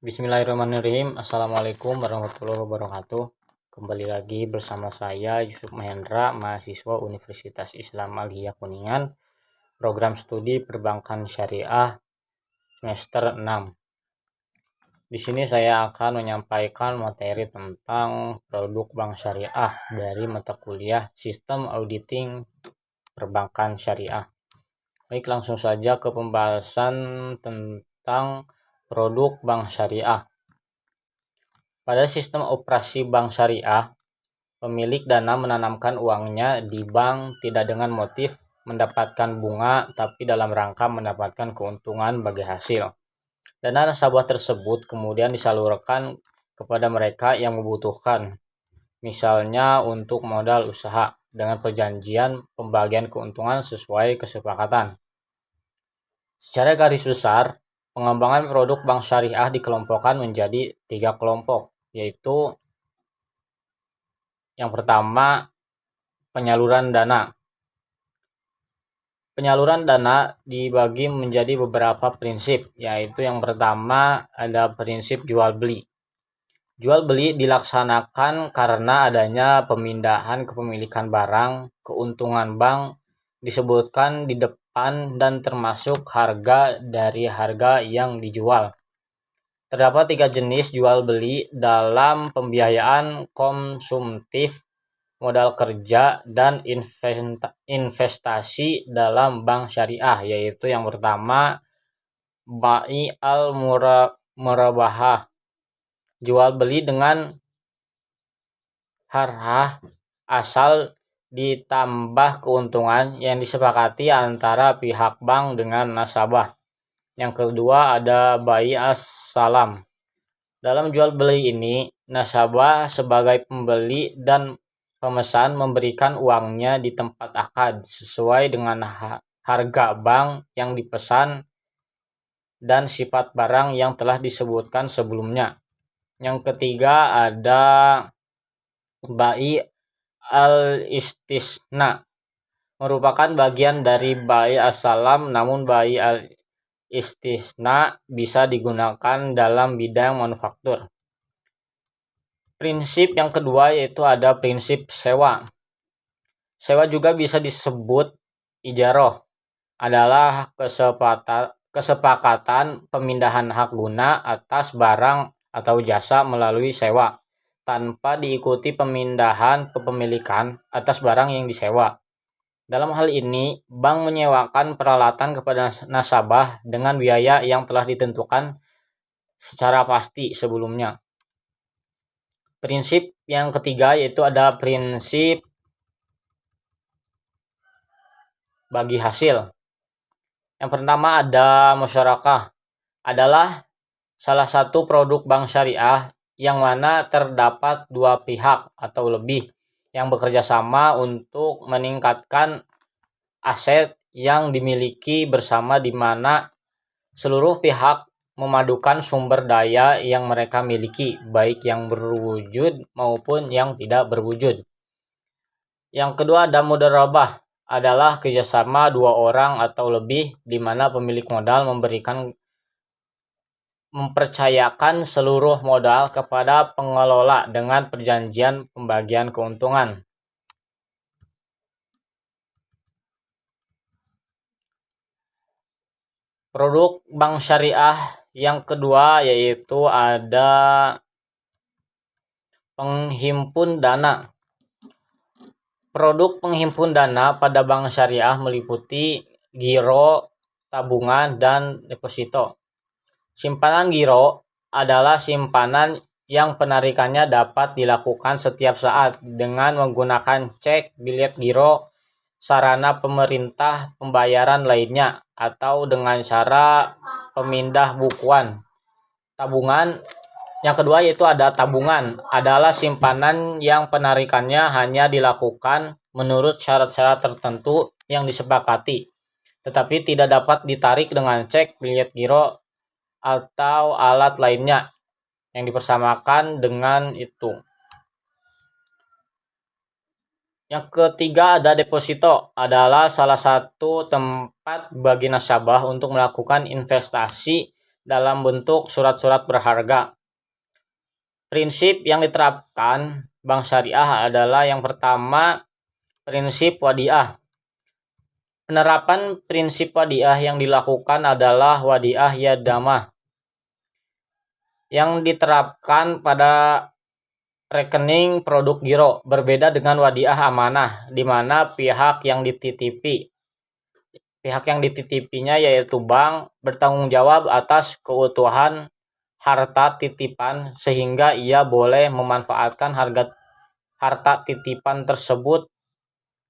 Bismillahirrahmanirrahim. Assalamualaikum warahmatullahi wabarakatuh. Kembali lagi bersama saya Yusuf Mahendra, mahasiswa Universitas Islam Al-Hiyah Kuningan, program studi Perbankan Syariah semester 6. Di sini saya akan menyampaikan materi tentang produk bank syariah dari mata kuliah Sistem Auditing Perbankan Syariah. Baik, langsung saja ke pembahasan tentang produk bank syariah. Pada sistem operasi bank syariah, pemilik dana menanamkan uangnya di bank tidak dengan motif mendapatkan bunga, tapi dalam rangka mendapatkan keuntungan bagi hasil. Dana nasabah tersebut kemudian disalurkan kepada mereka yang membutuhkan, misalnya untuk modal usaha, dengan perjanjian pembagian keuntungan sesuai kesepakatan. Secara garis besar, pengembangan produk bank syariah dikelompokkan menjadi 3 kelompok, yaitu yang pertama, penyaluran dana. Penyaluran dana dibagi menjadi beberapa prinsip, yaitu yang pertama ada prinsip jual beli. Jual beli dilaksanakan karena adanya pemindahan kepemilikan barang, keuntungan bank disebutkan di depan dan termasuk harga dari harga yang dijual. Terdapat 3 jenis jual beli dalam pembiayaan konsumtif, modal kerja, dan investasi dalam bank syariah, yaitu yang pertama bai al-murabahah, jual beli dengan harhah asal ditambah keuntungan yang disepakati antara pihak bank dengan nasabah. Yang kedua ada bai as-salam. Dalam jual beli ini, nasabah sebagai pembeli dan pemesan memberikan uangnya di tempat akad sesuai dengan harga bank yang dipesan dan sifat barang yang telah disebutkan sebelumnya. Yang ketiga ada bai al-istisna, merupakan bagian dari bai as-salam, namun bai al-istisna bisa digunakan dalam bidang manufaktur. Prinsip yang kedua yaitu ada prinsip sewa. Sewa juga bisa disebut ijaroh, adalah kesepakatan pemindahan hak guna atas barang atau jasa melalui sewa, tanpa diikuti pemindahan kepemilikan atas barang yang disewa. Dalam hal ini, bank menyewakan peralatan kepada nasabah dengan biaya yang telah ditentukan secara pasti sebelumnya. Prinsip yang ketiga yaitu ada prinsip bagi hasil. Yang pertama ada musyarakah, adalah salah satu produk bank syariah yang mana terdapat 2 pihak atau lebih yang bekerja sama untuk meningkatkan aset yang dimiliki bersama, di mana seluruh pihak memadukan sumber daya yang mereka miliki, baik yang berwujud maupun yang tidak berwujud. Yang kedua ada mudharabah, adalah kerjasama 2 orang atau lebih, di mana pemilik modal mempercayakan seluruh modal kepada pengelola dengan perjanjian pembagian keuntungan. Produk bank syariah yang kedua yaitu ada penghimpun dana. Produk penghimpun dana pada bank syariah meliputi giro, tabungan, dan deposito. Simpanan giro adalah simpanan yang penarikannya dapat dilakukan setiap saat dengan menggunakan cek, bilet giro, sarana pemerintah pembayaran lainnya, atau dengan cara pemindah bukuan. Tabungan yang kedua yaitu ada tabungan, adalah simpanan yang penarikannya hanya dilakukan menurut syarat-syarat tertentu yang disepakati, tetapi tidak dapat ditarik dengan cek, bilet giro, atau alat lainnya yang dipersamakan dengan itu. Yang ketiga ada deposito, adalah salah satu tempat bagi nasabah untuk melakukan investasi dalam bentuk surat-surat berharga. Prinsip yang diterapkan bank syariah adalah yang pertama, prinsip wadiah. Penerapan prinsip wadiah yang dilakukan adalah wadiah yadamah yang diterapkan pada rekening produk giro, berbeda dengan wadiah amanah, di mana pihak yang dititipinya yaitu bank bertanggung jawab atas keutuhan harta titipan sehingga ia boleh memanfaatkan harta titipan tersebut.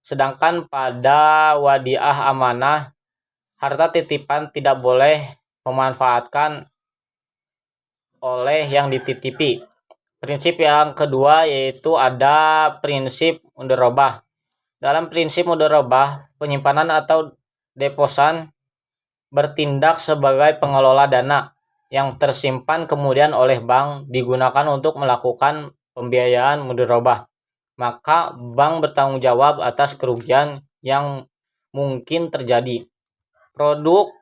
Sedangkan pada wadiah amanah, harta titipan tidak boleh memanfaatkan oleh yang dititipi. Prinsip yang kedua yaitu ada prinsip mudharabah. Dalam prinsip mudharabah, penyimpanan atau deposan bertindak sebagai pengelola dana yang tersimpan kemudian oleh bank digunakan untuk melakukan pembiayaan mudharabah. Maka bank bertanggung jawab atas kerugian yang mungkin terjadi. Produk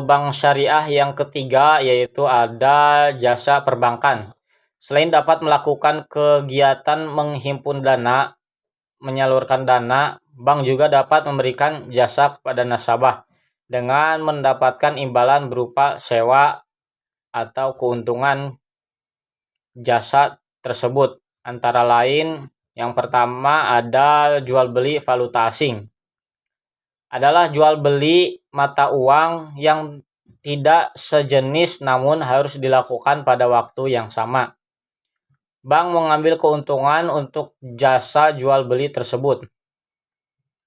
bank syariah yang ketiga yaitu ada jasa perbankan. Selain dapat melakukan kegiatan menghimpun dana, menyalurkan dana, bank juga dapat memberikan jasa kepada nasabah dengan mendapatkan imbalan berupa sewa atau keuntungan jasa tersebut. Antara lain, yang pertama ada jual beli valuta asing. Adalah jual beli mata uang yang tidak sejenis namun harus dilakukan pada waktu yang sama. Bank mengambil keuntungan untuk jasa jual beli tersebut.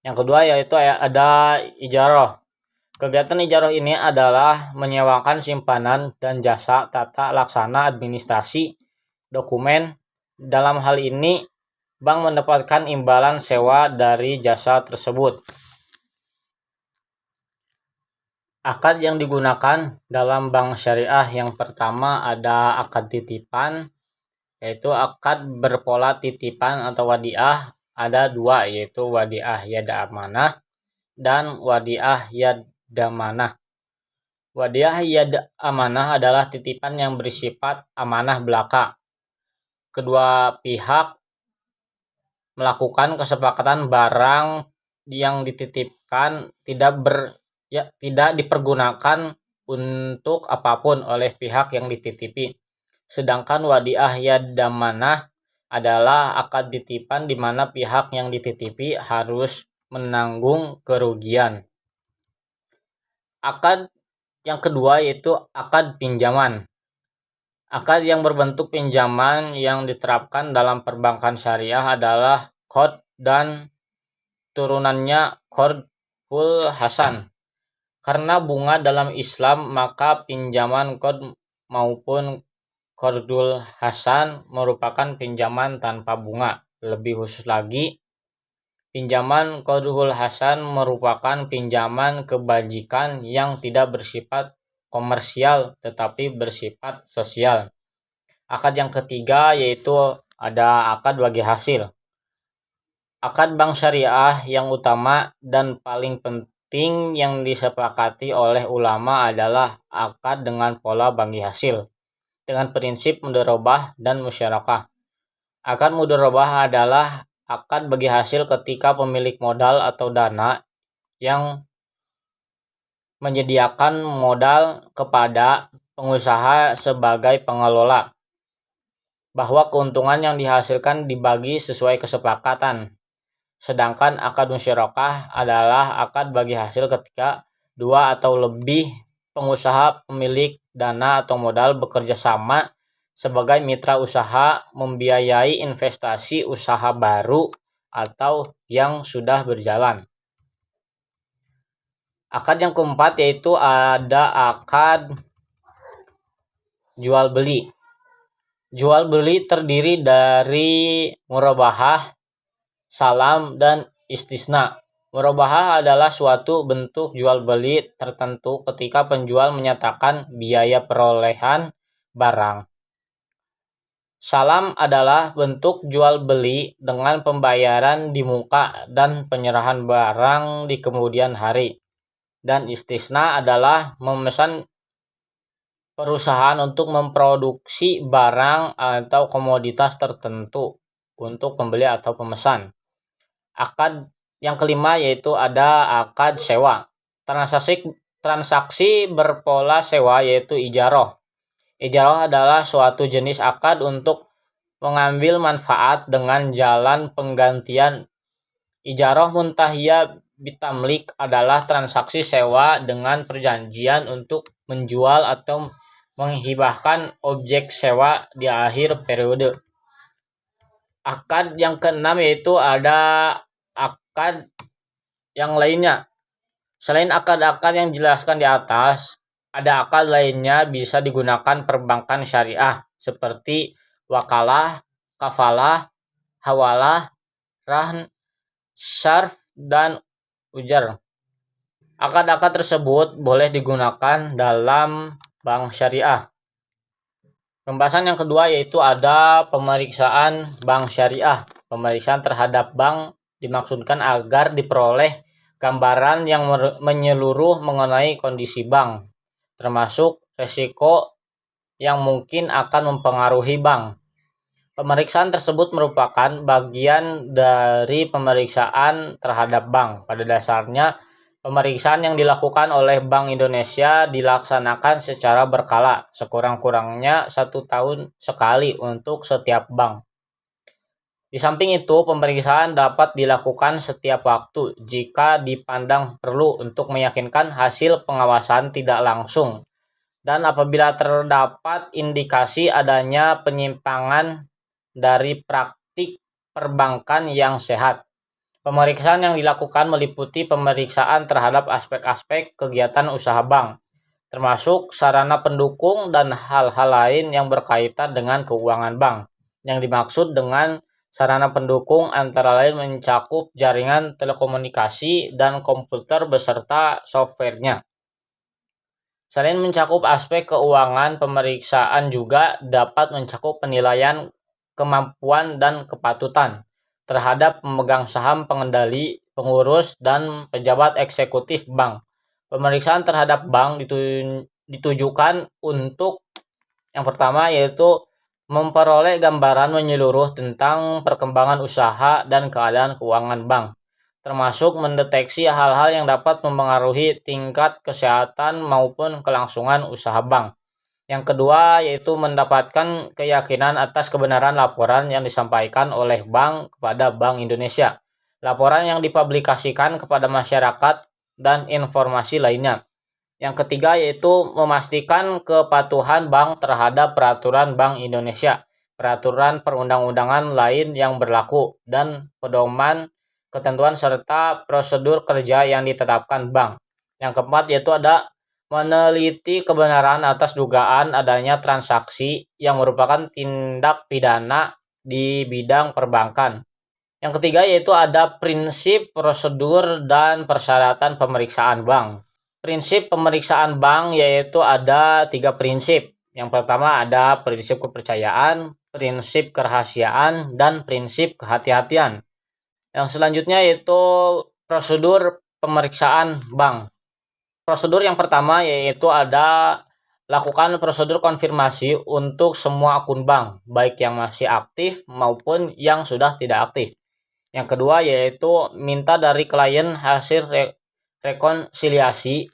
Yang kedua yaitu ada ijarah. Kegiatan ijarah ini adalah menyewakan simpanan dan jasa tata laksana administrasi dokumen. Dalam hal ini, bank mendapatkan imbalan sewa dari jasa tersebut. Akad yang digunakan dalam bank syariah yang pertama ada akad titipan, yaitu akad berpola titipan atau wadiah. Ada dua, yaitu wadiah yad amanah dan wadiah yad damanah. Wadiah yad amanah adalah titipan yang bersifat amanah belaka. Kedua pihak melakukan kesepakatan barang yang dititipkan tidak dipergunakan untuk apapun oleh pihak yang dititipi. Sedangkan wadiah yad damanah adalah akad titipan di mana pihak yang dititipi harus menanggung kerugian. Akad yang kedua yaitu akad pinjaman. Akad yang berbentuk pinjaman yang diterapkan dalam perbankan syariah adalah qard dan turunannya qardul hasan. Karena bunga dalam Islam, maka pinjaman qard maupun qardul hasan merupakan pinjaman tanpa bunga. Lebih khusus lagi, pinjaman qardul hasan merupakan pinjaman kebajikan yang tidak bersifat komersial tetapi bersifat sosial. Akad yang ketiga yaitu ada akad bagi hasil. Akad bank syariah yang utama dan paling penting yang disepakati oleh ulama adalah akad dengan pola bagi hasil dengan prinsip mudharabah dan musyarakah. Akad mudharabah adalah akad bagi hasil ketika pemilik modal atau dana yang menyediakan modal kepada pengusaha sebagai pengelola, bahwa keuntungan yang dihasilkan dibagi sesuai kesepakatan. Sedangkan akad musyarakah adalah akad bagi hasil ketika dua atau lebih pengusaha pemilik dana atau modal bekerja sama sebagai mitra usaha membiayai investasi usaha baru atau yang sudah berjalan. Akad yang keempat yaitu ada akad jual beli. Jual beli terdiri dari murabahah, salam, dan istisna. Murabahah adalah suatu bentuk jual beli tertentu ketika penjual menyatakan biaya perolehan barang. Salam adalah bentuk jual beli dengan pembayaran di muka dan penyerahan barang di kemudian hari. Dan istisna adalah memesan perusahaan untuk memproduksi barang atau komoditas tertentu untuk pembeli atau pemesan. Akad yang kelima yaitu ada akad sewa. Transaksi berpola sewa yaitu ijaroh. Ijaroh adalah suatu jenis akad untuk mengambil manfaat dengan jalan penggantian. Ijaroh muntahiyah bitamlik adalah transaksi sewa dengan perjanjian untuk menjual atau menghibahkan objek sewa di akhir periode. Akad yang keenam yaitu ada akad yang lainnya. Selain akad-akad yang dijelaskan di atas, ada akad lainnya bisa digunakan perbankan syariah seperti wakalah, kafalah, hawalah, rahn, syarf, dan ujar. Akad-akad tersebut boleh digunakan dalam bank syariah. Pembahasan yang kedua yaitu ada pemeriksaan bank syariah. Pemeriksaan terhadap bank dimaksudkan agar diperoleh gambaran yang menyeluruh mengenai kondisi bank, termasuk risiko yang mungkin akan mempengaruhi bank. Pemeriksaan tersebut merupakan bagian dari pemeriksaan terhadap bank. Pada dasarnya, pemeriksaan yang dilakukan oleh Bank Indonesia dilaksanakan secara berkala, sekurang-kurangnya 1 tahun sekali untuk setiap bank. Di samping itu, pemeriksaan dapat dilakukan setiap waktu jika dipandang perlu untuk meyakinkan hasil pengawasan tidak langsung, dan apabila terdapat indikasi adanya penyimpangan dari praktik perbankan yang sehat. Pemeriksaan yang dilakukan meliputi pemeriksaan terhadap aspek-aspek kegiatan usaha bank, termasuk sarana pendukung dan hal-hal lain yang berkaitan dengan keuangan bank. Yang dimaksud dengan sarana pendukung antara lain mencakup jaringan telekomunikasi dan komputer beserta softwarenya. Selain mencakup aspek keuangan, pemeriksaan juga dapat mencakup penilaian kemampuan dan kepatutan terhadap pemegang saham, pengendali, pengurus, dan pejabat eksekutif bank. Pemeriksaan terhadap bank ditujukan untuk yang pertama yaitu memperoleh gambaran menyeluruh tentang perkembangan usaha dan keadaan keuangan bank, termasuk mendeteksi hal-hal yang dapat mempengaruhi tingkat kesehatan maupun kelangsungan usaha bank. Yang kedua yaitu mendapatkan keyakinan atas kebenaran laporan yang disampaikan oleh bank kepada Bank Indonesia, laporan yang dipublikasikan kepada masyarakat, dan informasi lainnya. Yang ketiga yaitu memastikan kepatuhan bank terhadap peraturan Bank Indonesia, peraturan perundang-undangan lain yang berlaku, dan pedoman ketentuan serta prosedur kerja yang ditetapkan bank. Yang keempat yaitu ada meneliti kebenaran atas dugaan adanya transaksi yang merupakan tindak pidana di bidang perbankan. Yang ketiga yaitu ada prinsip, prosedur, dan persyaratan pemeriksaan bank. Prinsip pemeriksaan bank yaitu ada 3 prinsip. Yang pertama ada prinsip kepercayaan, prinsip kerahasiaan, dan prinsip kehati-hatian. Yang selanjutnya yaitu prosedur pemeriksaan bank. Prosedur yang pertama yaitu ada lakukan prosedur konfirmasi untuk semua akun bank, baik yang masih aktif maupun yang sudah tidak aktif. Yang kedua yaitu minta dari klien hasil rekonsiliasi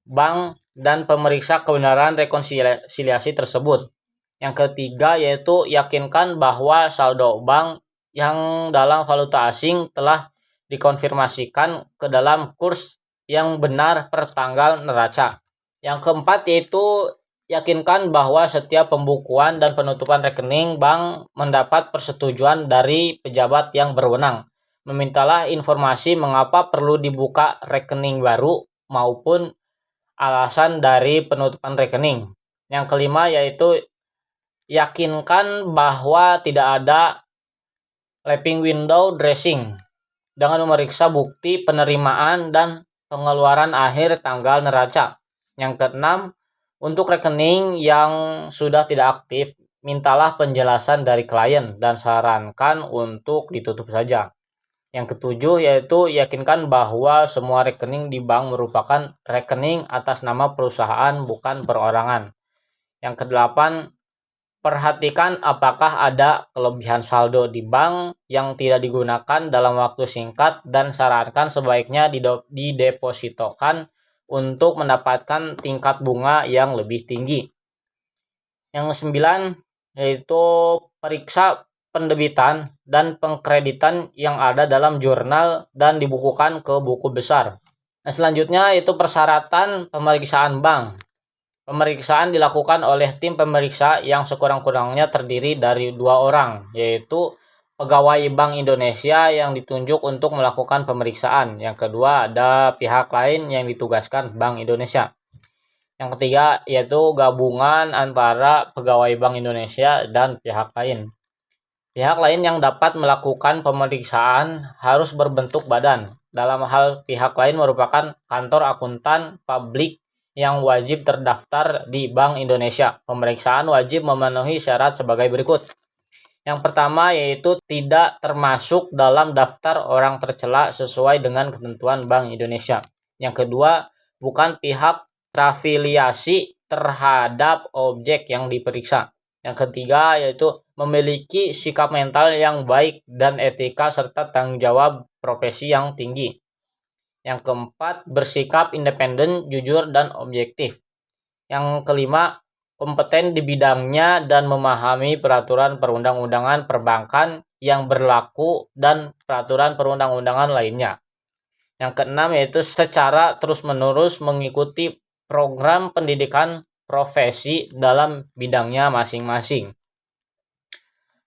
bank dan pemeriksa kebenaran rekonsiliasi tersebut. Yang ketiga yaitu yakinkan bahwa saldo bank yang dalam valuta asing telah dikonfirmasikan ke dalam kurs yang benar per tanggal neraca. Yang keempat yaitu yakinkan bahwa setiap pembukuan dan penutupan rekening bank mendapat persetujuan dari pejabat yang berwenang. Memintalah informasi mengapa perlu dibuka rekening baru maupun alasan dari penutupan rekening. Yang kelima yaitu yakinkan bahwa tidak ada lapping window dressing dengan memeriksa bukti penerimaan dan pengeluaran akhir tanggal neraca. Yang keenam, untuk rekening yang sudah tidak aktif, mintalah penjelasan dari klien dan sarankan untuk ditutup saja. Yang ketujuh yaitu yakinkan bahwa semua rekening di bank merupakan rekening atas nama perusahaan bukan perorangan. Yang kedelapan, perhatikan apakah ada kelebihan saldo di bank yang tidak digunakan dalam waktu singkat dan sarankan sebaiknya didepositokan untuk mendapatkan tingkat bunga yang lebih tinggi. Yang kesembilan yaitu periksa pendebitan dan pengkreditan yang ada dalam jurnal dan dibukukan ke buku besar. Nah, selanjutnya itu persyaratan pemeriksaan bank. Pemeriksaan dilakukan oleh tim pemeriksa yang sekurang-kurangnya terdiri dari 2 orang, yaitu pegawai Bank Indonesia yang ditunjuk untuk melakukan pemeriksaan. Yang kedua, ada pihak lain yang ditugaskan Bank Indonesia. Yang ketiga, yaitu gabungan antara pegawai Bank Indonesia dan pihak lain. Pihak lain yang dapat melakukan pemeriksaan harus berbentuk badan. Dalam hal pihak lain merupakan kantor akuntan publik yang wajib terdaftar di Bank Indonesia. Pemeriksaan wajib memenuhi syarat sebagai berikut. Yang pertama yaitu tidak termasuk dalam daftar orang tercela sesuai dengan ketentuan Bank Indonesia. Yang kedua, bukan pihak terafiliasi terhadap objek yang diperiksa. Yang ketiga yaitu memiliki sikap mental yang baik dan etika serta tanggung jawab profesi yang tinggi. Yang keempat, bersikap independen, jujur, dan objektif. Yang kelima, kompeten di bidangnya dan memahami peraturan perundang-undangan perbankan yang berlaku dan peraturan perundang-undangan lainnya. Yang keenam yaitu secara terus-menerus mengikuti program pendidikan profesi dalam bidangnya masing-masing.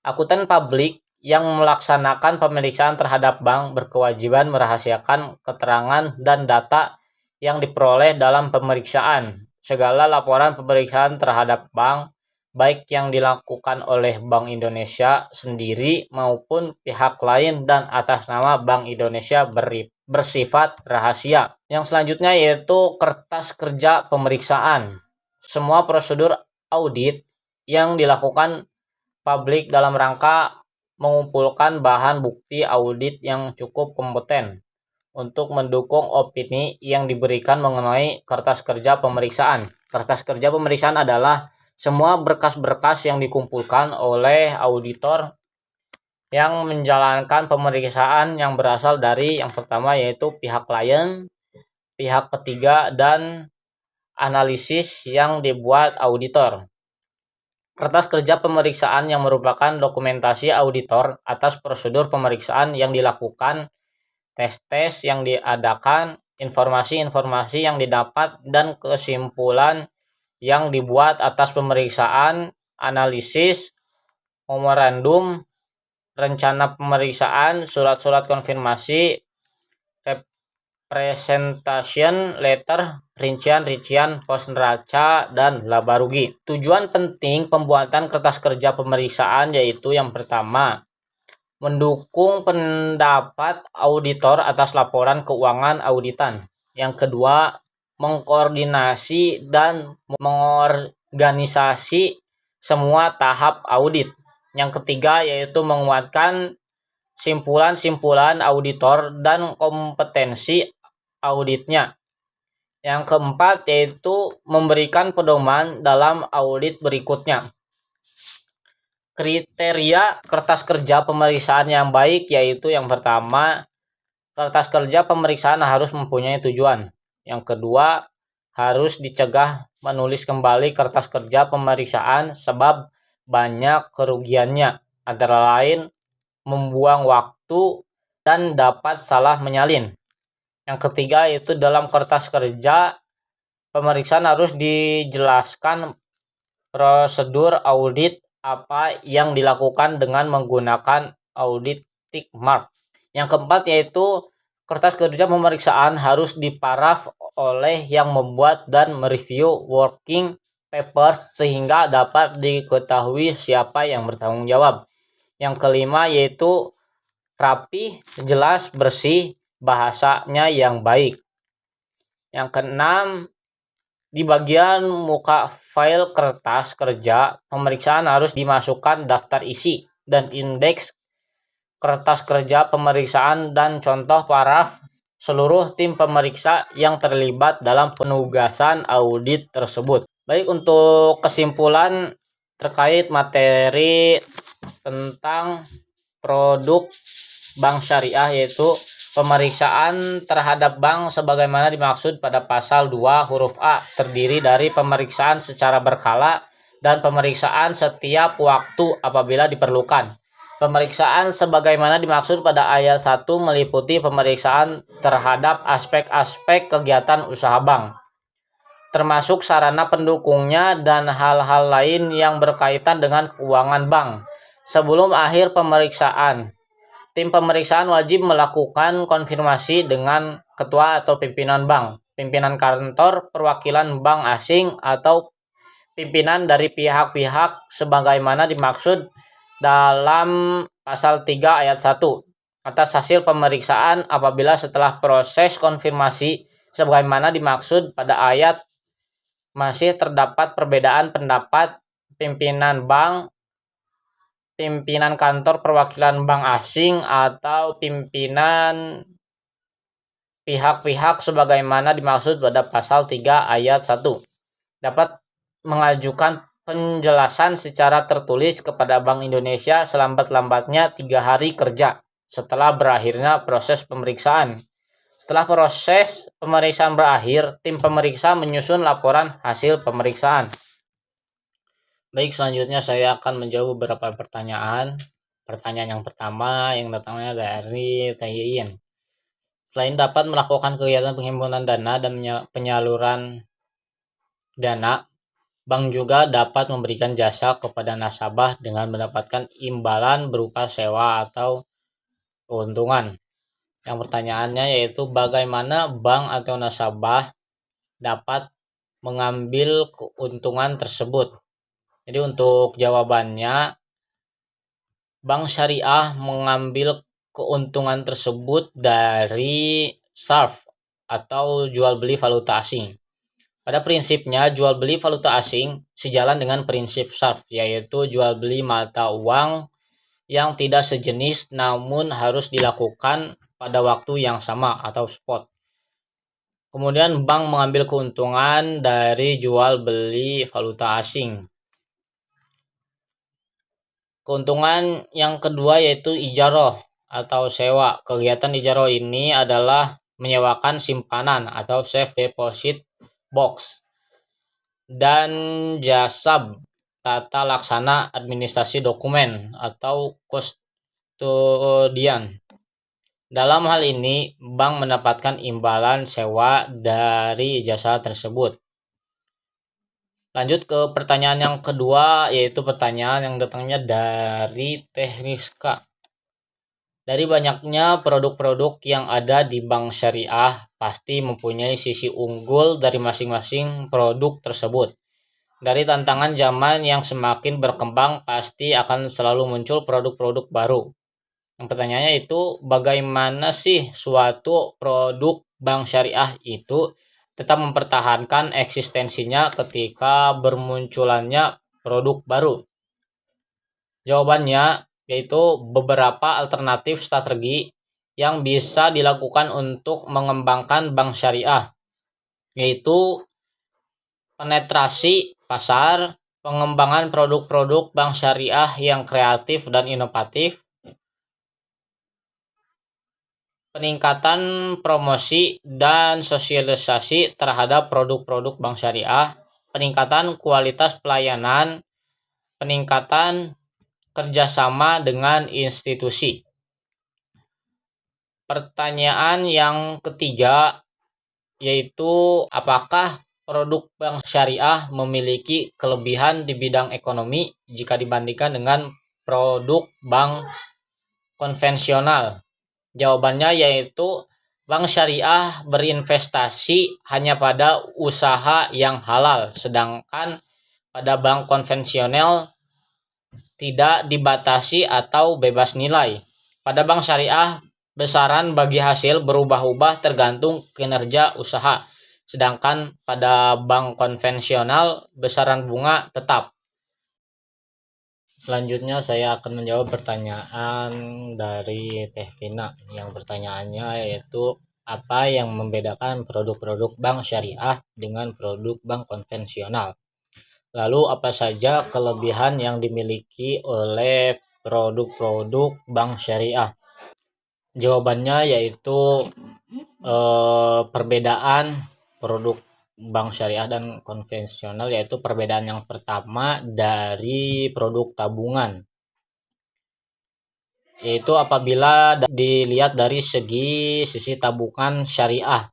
Akuntan publik yang melaksanakan pemeriksaan terhadap bank berkewajiban merahasiakan keterangan dan data yang diperoleh dalam pemeriksaan. Segala laporan pemeriksaan terhadap bank, baik yang dilakukan oleh Bank Indonesia sendiri maupun pihak lain dan atas nama Bank Indonesia bersifat rahasia. Yang selanjutnya yaitu kertas kerja pemeriksaan. Semua prosedur audit yang dilakukan publik dalam rangka mengumpulkan bahan bukti audit yang cukup kompeten untuk mendukung opini yang diberikan mengenai kertas kerja pemeriksaan. Kertas kerja pemeriksaan adalah semua berkas-berkas yang dikumpulkan oleh auditor yang menjalankan pemeriksaan yang berasal dari yang pertama yaitu pihak klien, pihak ketiga, dan analisis yang dibuat auditor. Kertas kerja pemeriksaan yang merupakan dokumentasi auditor atas prosedur pemeriksaan yang dilakukan, tes-tes yang diadakan, informasi-informasi yang didapat, dan kesimpulan yang dibuat atas pemeriksaan, analisis, memorandum, rencana pemeriksaan, surat-surat konfirmasi, presentation letter, rincian, pos neraca, dan laba rugi. Tujuan penting pembuatan kertas kerja pemeriksaan yaitu yang pertama, mendukung pendapat auditor atas laporan keuangan auditan. Yang kedua, mengkoordinasi dan mengorganisasi semua tahap audit. Yang ketiga yaitu menguatkan simpulan-simpulan auditor dan kompetensi auditnya. Yang keempat yaitu memberikan pedoman dalam audit berikutnya. Kriteria kertas kerja pemeriksaan yang baik yaitu yang pertama, kertas kerja pemeriksaan harus mempunyai tujuan. Yang kedua, harus dicegah menulis kembali kertas kerja pemeriksaan sebab banyak kerugiannya, antara lain membuang waktu dan dapat salah menyalin. Yang ketiga yaitu dalam kertas kerja pemeriksaan harus dijelaskan prosedur audit apa yang dilakukan dengan menggunakan audit tick mark. Yang keempat yaitu kertas kerja pemeriksaan harus diparaf oleh yang membuat dan mereview working papers sehingga dapat diketahui siapa yang bertanggung jawab. Yang kelima yaitu rapi, jelas, bersih, bahasanya yang baik. Yang keenam, di bagian muka file kertas kerja pemeriksaan harus dimasukkan daftar isi dan indeks kertas kerja pemeriksaan dan contoh paraf seluruh tim pemeriksa yang terlibat dalam penugasan audit tersebut. Baik, untuk kesimpulan terkait materi tentang produk bank syariah, yaitu pemeriksaan terhadap bank sebagaimana dimaksud pada pasal 2 huruf A terdiri dari pemeriksaan secara berkala dan pemeriksaan setiap waktu apabila diperlukan. Pemeriksaan sebagaimana dimaksud pada ayat 1 meliputi pemeriksaan terhadap aspek-aspek kegiatan usaha bank, termasuk sarana pendukungnya dan hal-hal lain yang berkaitan dengan keuangan bank. Sebelum akhir pemeriksaan, tim pemeriksaan wajib melakukan konfirmasi dengan ketua atau pimpinan bank, pimpinan kantor perwakilan bank asing, atau pimpinan dari pihak-pihak sebagaimana dimaksud dalam pasal 3 ayat 1 atas hasil pemeriksaan apabila setelah proses konfirmasi sebagaimana dimaksud pada ayat masih terdapat perbedaan pendapat pimpinan bank, pimpinan kantor perwakilan bank asing, atau pimpinan pihak-pihak sebagaimana dimaksud pada pasal 3 ayat 1 dapat mengajukan penjelasan secara tertulis kepada Bank Indonesia selambat-lambatnya 3 hari kerja setelah berakhirnya proses pemeriksaan. Setelah proses pemeriksaan berakhir, tim pemeriksa menyusun laporan hasil pemeriksaan. Baik, selanjutnya saya akan menjawab beberapa pertanyaan. Pertanyaan yang pertama yang datangnya dari Tayin. Selain dapat melakukan kegiatan penghimpunan dana dan penyaluran dana, bank juga dapat memberikan jasa kepada nasabah dengan mendapatkan imbalan berupa sewa atau keuntungan. Yang pertanyaannya yaitu bagaimana bank atau nasabah dapat mengambil keuntungan tersebut. Jadi untuk jawabannya, bank syariah mengambil keuntungan tersebut dari SARF atau jual beli valuta asing. Pada prinsipnya, jual beli valuta asing sejalan dengan prinsip SARF, yaitu jual beli mata uang yang tidak sejenis namun harus dilakukan pada waktu yang sama atau spot. Kemudian bank mengambil keuntungan dari jual beli valuta asing. Keuntungan yang kedua yaitu ijaroh atau sewa. Kegiatan ijaroh ini adalah menyewakan simpanan atau safe deposit box dan jasa tata laksana administrasi dokumen atau kustodian. Dalam hal ini, bank mendapatkan imbalan sewa dari jasa tersebut. Lanjut ke pertanyaan yang kedua, yaitu pertanyaan yang datangnya dari Teh Rizka. Dari banyaknya produk-produk yang ada di bank syariah, pasti mempunyai sisi unggul dari masing-masing produk tersebut. Dari tantangan zaman yang semakin berkembang, pasti akan selalu muncul produk-produk baru. Yang pertanyaannya itu, bagaimana sih suatu produk bank syariah itu tetap mempertahankan eksistensinya ketika bermunculannya produk baru? Jawabannya yaitu beberapa alternatif strategi yang bisa dilakukan untuk mengembangkan bank syariah, yaitu penetrasi pasar, pengembangan produk-produk bank syariah yang kreatif dan inovatif, peningkatan promosi dan sosialisasi terhadap produk-produk bank syariah, peningkatan kualitas pelayanan, peningkatan kerjasama dengan institusi. Pertanyaan yang ketiga yaitu apakah produk bank syariah memiliki kelebihan di bidang ekonomi jika dibandingkan dengan produk bank konvensional? Jawabannya yaitu bank syariah berinvestasi hanya pada usaha yang halal, sedangkan pada bank konvensional tidak dibatasi atau bebas nilai. Pada bank syariah, besaran bagi hasil berubah-ubah tergantung kinerja usaha, sedangkan pada bank konvensional besaran bunga tetap. Selanjutnya saya akan menjawab pertanyaan dari Teh Vina yang pertanyaannya yaitu apa yang membedakan produk-produk bank syariah dengan produk bank konvensional. Lalu apa saja kelebihan yang dimiliki oleh produk-produk bank syariah? Jawabannya yaitu perbedaan produk bank syariah dan konvensional, yaitu perbedaan yang pertama dari produk tabungan, yaitu apabila dilihat dari sisi tabungan syariah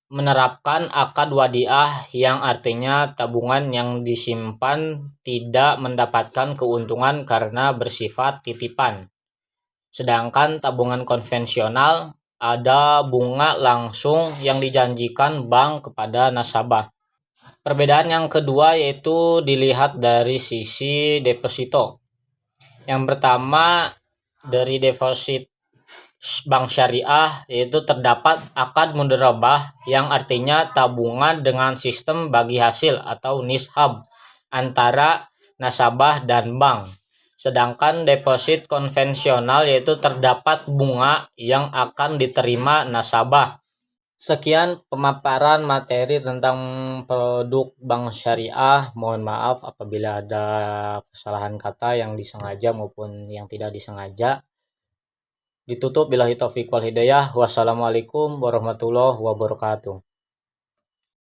menerapkan akad wadiah, yang artinya tabungan yang disimpan tidak mendapatkan keuntungan karena bersifat titipan. Sedangkan tabungan konvensional ada bunga langsung yang dijanjikan bank kepada nasabah. Perbedaan yang kedua yaitu dilihat dari sisi deposito. Yang pertama, dari deposit bank syariah yaitu terdapat akad mudharabah, yang artinya tabungan dengan sistem bagi hasil atau nishab antara nasabah dan bank. Sedangkan deposit konvensional yaitu terdapat bunga yang akan diterima nasabah. Sekian pemaparan materi tentang produk bank syariah. Mohon maaf apabila ada kesalahan kata yang disengaja maupun yang tidak disengaja. Ditutup billahi taufiq wal hidayah. Wassalamualaikum warahmatullahi wabarakatuh.